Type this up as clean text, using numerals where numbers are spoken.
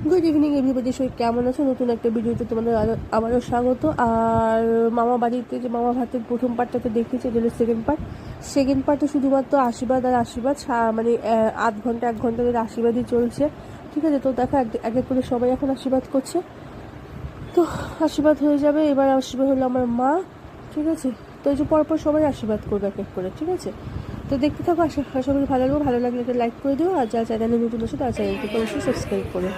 Good evening everybody, সবাই কেমন আছো? নতুন একটা ভিডিওতে তোমাদের আবারও স্বাগত। আর মামা বাড়িতে যে মামা ভাতের প্রথম পার্টটা তো দেখেছি, এটা হলো সেকেন্ড পার্টে শুধুমাত্র আশীর্বাদ আর আশীর্বাদ, মানে আধ ঘন্টা 1 ঘন্টা ধরে আশীর্বাদই চলছে। ঠিক আছে, তো দেখো এক এক করে সবাই এখন আশীর্বাদ করছে। তো আশীর্বাদ হয়ে যাবে, এবার আশীর্বাদ হলো আমার মা। ঠিক আছে, তো এই যে পরপর সবাই আশীর্বাদ করবে এক এক করে। ঠিক আছে, তো দেখতে থাকো, আশা করি ভালো লাগবে। ভালো লাগলে একটা লাইক করে দিও, আর যা চ্যানেলে নতুন আছে তার চ্যানেলটিকে অবশ্যই সাবস্ক্রাইব করো।